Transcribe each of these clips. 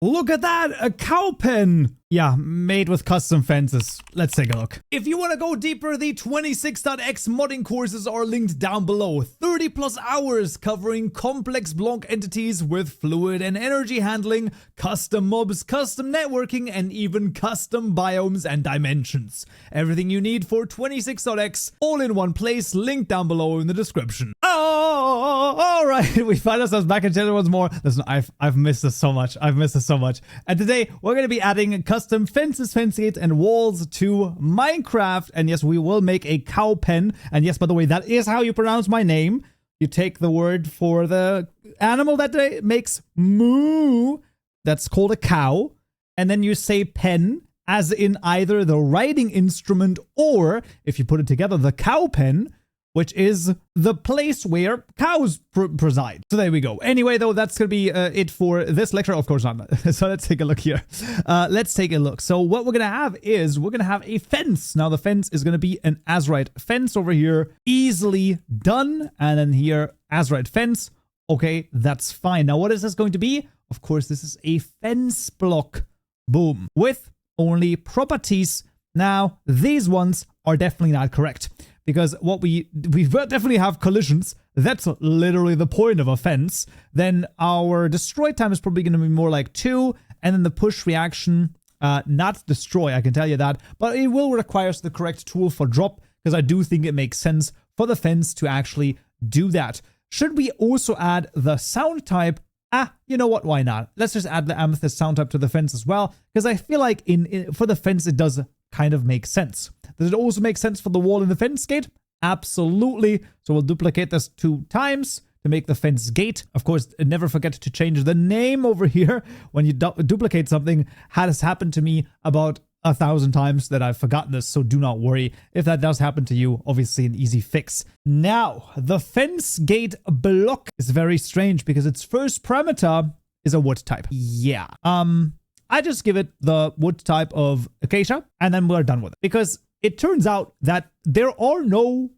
Look at that, a cow pen. Yeah, made with custom fences. Let's take a look. If you want to go deeper, the 26.x modding courses are linked down below. 30 plus hours covering complex block entities with fluid and energy handling, custom mobs, custom networking, and even custom biomes and dimensions. Everything you need for 26.x all in one place, linked down below in the description. Oh, all right, we find ourselves back in channel once more. Listen, I've missed this so much. I've missed this so much. And today we're going to be adding custom fences, fence gates, and walls to Minecraft. And yes, we will make a cow pen. And yes, by the way, that is how you pronounce my name. You take the word for the animal that makes moo. That's called a cow. And then you say pen, as in either the writing instrument or, if you put it together, the cow pen, which is the place where cows preside. So there we go. Anyway, though, that's going to be it for this lecture. Of course not. So let's take a look here. Let's take a look. So what we're going to have is we're going to have a fence. Now, the fence is going to be an Azurite fence over here. Easily done. And then here, Azurite fence. Okay, that's fine. Now, what is this going to be? Of course, this is a fence block. Boom. With only properties. Now, these ones are definitely not correct. Because what we definitely have collisions. That's literally the point of a fence. Then our destroy time is probably going to be more like 2. And then the push reaction, not destroy, I can tell you that. But it will require us the correct tool for drop. Because I do think it makes sense for the fence to actually do that. Should we also add the sound type? You know what? Why not? Let's just add the amethyst sound type to the fence as well. Because I feel like for the fence, it does kind of make sense. Does it also make sense for the wall and the fence gate? Absolutely. So we'll duplicate this 2 times to make the fence gate. Of course, never forget to change the name over here. When you duplicate something, has happened to me about 1,000 times that I've forgotten this, so do not worry. If that does happen to you, obviously an easy fix. Now, the fence gate block is very strange because its first parameter is a wood type. Yeah. I just give it the wood type of acacia, and then we're done with it. Because it turns out that there are no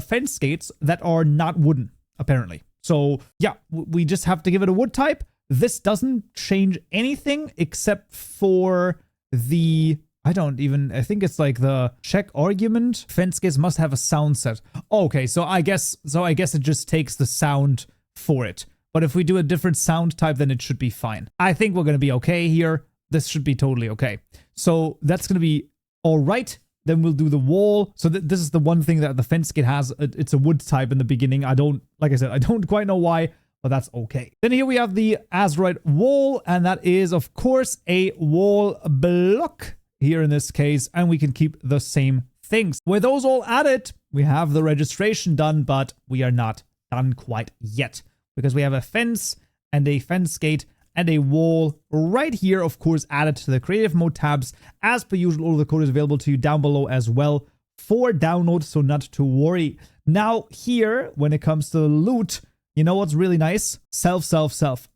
fence gates that are not wooden, apparently. So, yeah, we just have to give it a wood type. This doesn't change anything except for the... I think it's like the check argument. Fence gates must have a sound set. Okay, so I guess it just takes the sound for it. But if we do a different sound type, then it should be fine. I think we're going to be okay here. This should be totally okay. So that's going to be all right. Then we'll do the wall. So this is the one thing that the fence gate has. It's a wood type in the beginning. Like I said, I don't quite know why, but that's okay. Then here we have the Azurite wall, and that is, of course, a wall block here in this case, and we can keep the same things. With those all added, we have the registration done, but we are not done quite yet because we have a fence and a fence gate and a wall right here, of course, added to the creative mode tabs. As per usual, all the code is available to you down below as well for download, so not to worry. Now here, when it comes to loot, you know what's really nice? Self.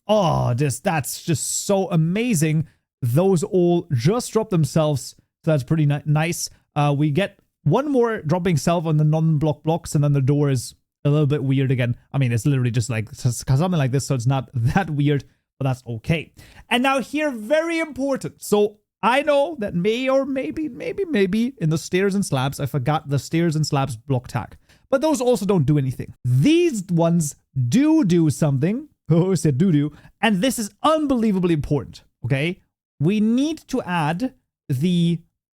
Oh, that's just so amazing. Those all just drop themselves, so that's pretty nice. We get one more dropping self on the non-block blocks, and then the door is a little bit weird again. I mean, it's literally just like something like this, so it's not that weird, but that's okay. And now here, very important. So I know that maybe in the stairs and slabs, I forgot the stairs and slabs block tag, but those also don't do anything. These ones do something. Oh, I said do, and this is unbelievably important, okay? We need to add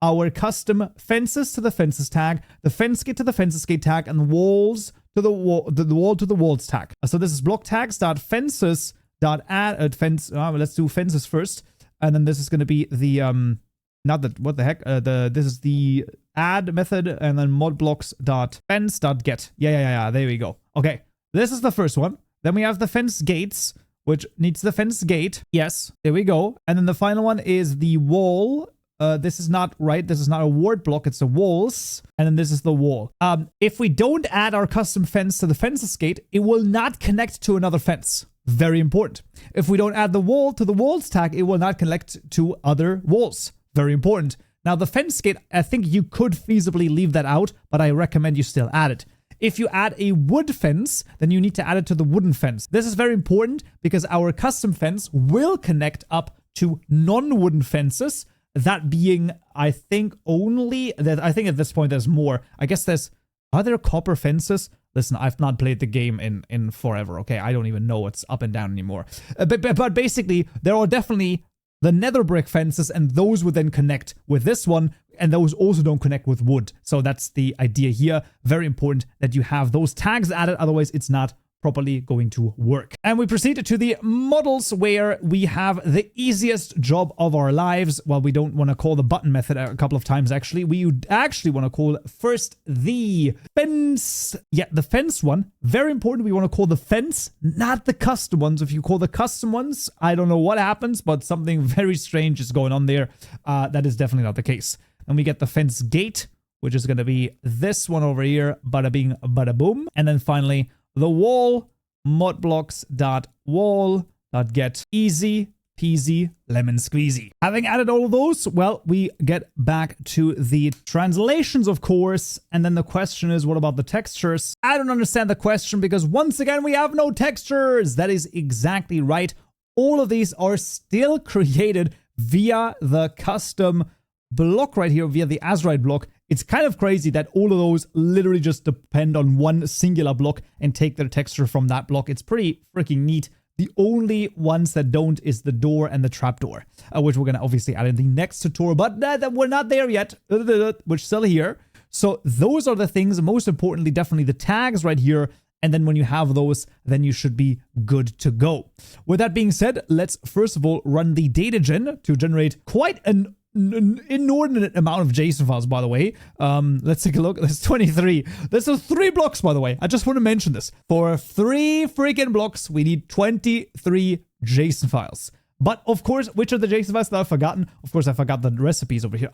our custom fences to the fences tag, the fence gate to the fences gate tag, and walls to the wall to the walls tag. So this is block tags.fences.add fence. Let's do fences first, and then this is going to be the this is the add method, and then modblocks.fence.get. Yeah. There we go. Okay, this is the first one. Then we have the fence gates, which needs the fence gate. Yes, there we go. And then the final one is the wall. This is not right. This is not a word block. It's the walls. And then this is the wall. If we don't add our custom fence to the fences gate, it will not connect to another fence. Very important. If we don't add the wall to the walls tag, it will not connect to other walls. Very important. Now, the fence gate, I think you could feasibly leave that out, but I recommend you still add it. If you add a wood fence, then you need to add it to the wooden fence. This is very important because our custom fence will connect up to non-wooden fences. That being, I think I think at this point there's more. I guess are there copper fences? Listen, I've not played the game in forever, okay? I don't even know what's up and down anymore. But basically, there are definitely the nether brick fences, and those would then connect with this one, and those also don't connect with wood. So that's the idea here. Very important that you have those tags added, otherwise it's not properly going to work. And we proceed to the models, where we have the easiest job of our lives. Well, we don't want to call the button method a couple of times, actually. We actually want to call first the fence. Yeah, the fence one. Very important. We want to call the fence, not the custom ones. If you call the custom ones, I don't know what happens, but something very strange is going on there. That is definitely not the case. And we get the fence gate, which is going to be this one over here. Bada bing, bada boom. And then finally, the wall, modblocks.wall.get, easy peasy lemon squeezy. Having added all of those, well, we get back to the translations, of course, and then the question is, what about the textures? I don't understand the question, because once again, we have no textures. That is exactly right. All of these are still created via the custom block right here, via the Azurite block. It's kind of crazy that all of those literally just depend on one singular block and take their texture from that block. It's pretty freaking neat. The only ones that don't is the door and the trapdoor, which we're going to obviously add in the next tutorial, but we're not there yet. We're still here. So those are the things. Most importantly, definitely the tags right here. And then when you have those, then you should be good to go. With that being said, let's first of all run the data gen to generate quite an inordinate amount of JSON files, by the way. Let's take a look. There's 23. There's 3 blocks, by the way. I just want to mention this. For 3 freaking blocks, we need 23 JSON files. But of course, which are the JSON files that I've forgotten? Of course, I forgot the recipes over here.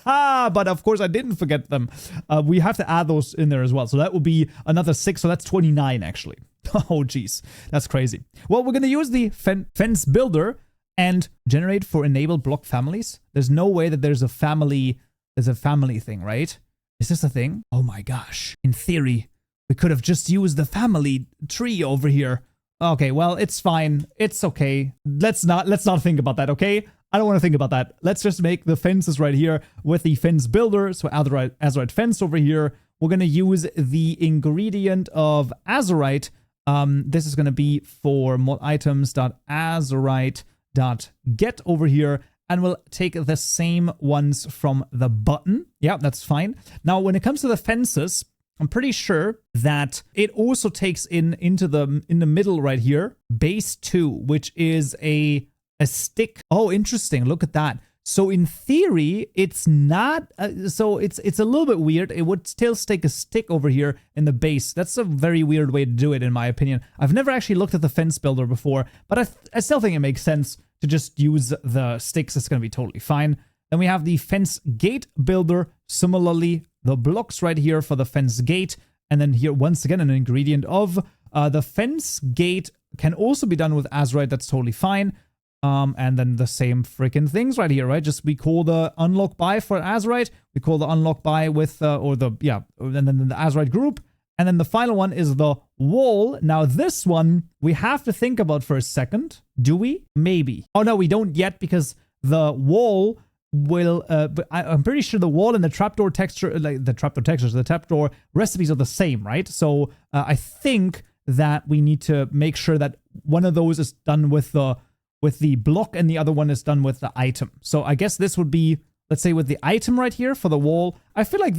But of course, I didn't forget them. We have to add those in there as well. So that will be another 6. So that's 29, actually. Oh, geez. That's crazy. Well, we're going to use the fence builder and generate for enabled block families. There's no way that there's a family thing, right? Is this a thing? Oh my gosh. In theory, we could have just used the family tree over here. Okay, well, it's fine. It's okay. Let's not think about that, okay? I don't want to think about that. Let's just make the fences right here with the fence builder. So Azurite fence over here. We're going to use the ingredient of Azurite. This is going to be for mod items.azurite.get over here, and we'll take the same ones from the button. Yeah, that's fine. Now, when it comes to the fences, I'm pretty sure that it also takes in the middle right here, base 2, which is a stick. Oh, interesting. Look at that. So in theory, it's not, so it's a little bit weird. It would still stick a stick over here in the base. That's a very weird way to do it, in my opinion. I've never actually looked at the fence builder before, but I still think it makes sense to just use the sticks. It's going to be totally fine. Then we have the fence gate builder. Similarly, the blocks right here for the fence gate. And then here, once again, an ingredient of the fence gate can also be done with Azurite. That's totally fine. And then the same freaking things right here, right? Just we call the unlock by for Azurite. We call the unlock by with, and then the Azurite group. And then the final one is the wall. Now this one, we have to think about for a second. Do we? Maybe. Oh no, we don't yet, because the wall will, but I'm pretty sure the wall and the trapdoor texture, like the trapdoor recipes are the same, right? So I think that we need to make sure that one of those is done with the block and the other one is done with the item. So I guess this would be, let's say, with the item right here for the wall. I feel like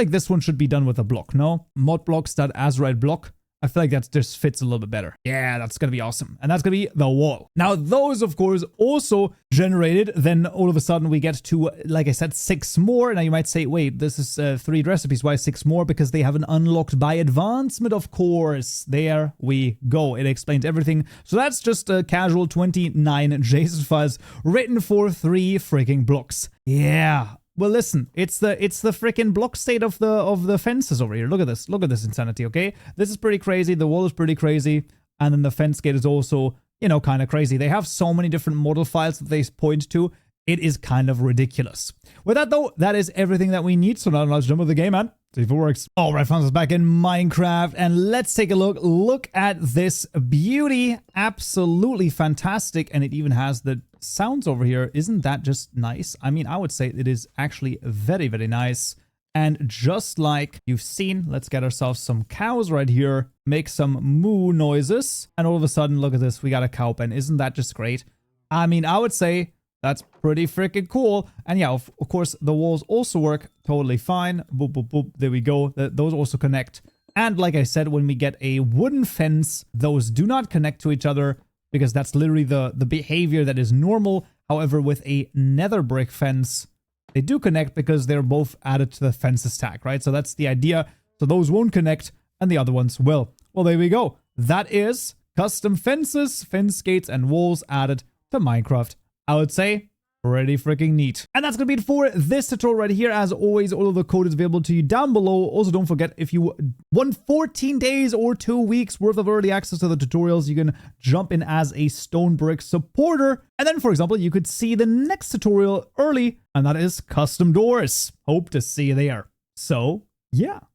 this one should be done with a block, no? Modblocks.azurite block. I feel like that just fits a little bit better. Yeah, that's going to be awesome. And that's going to be the wall. Now, those, of course, also generated. Then all of a sudden we get to, like I said, 6 more. Now you might say, wait, this is 3 recipes. Why 6 more? Because they have an unlocked by advancement, of course. There we go. It explains everything. So that's just a casual 29 JSON files written for 3 freaking blocks. Yeah. Well, listen, it's the freaking block state of the fences over here. Look at this. Look at this insanity, okay? This is pretty crazy. The wall is pretty crazy. And then the fence gate is also, you know, kind of crazy. They have so many different model files that they point to. It is kind of ridiculous. With that, though, that is everything that we need. So now let's jump into the game, man. See if it works. All right, friends, back in Minecraft, and let's take a look. Look at this beauty. Absolutely fantastic. And it even has the sounds over here, isn't that just nice? I mean, I would say it is actually very, very nice. And just like you've seen, let's get ourselves some cows right here, make some moo noises, and all of a sudden, look at this, we got a cow pen. Isn't that just great? I mean, I would say that's pretty freaking cool. And yeah, of course, the walls also work totally fine. Boop, boop, boop. There we go. Those also connect. And like I said, when we get a wooden fence, those do not connect to each other because that's literally the behavior that is normal. However, with a nether brick fence, they do connect because they're both added to the fences stack, right? So that's the idea. So those won't connect and the other ones will. Well, there we go. That is custom fences, fence gates, and walls added to Minecraft. I would say pretty freaking neat. And that's going to be it for this tutorial right here. As always, all of the code is available to you down below. Also, don't forget, if you want 14 days or 2 weeks worth of early access to the tutorials, you can jump in as a Stone Brick supporter. And then, for example, you could see the next tutorial early, and that is custom doors. Hope to see you there. So, yeah.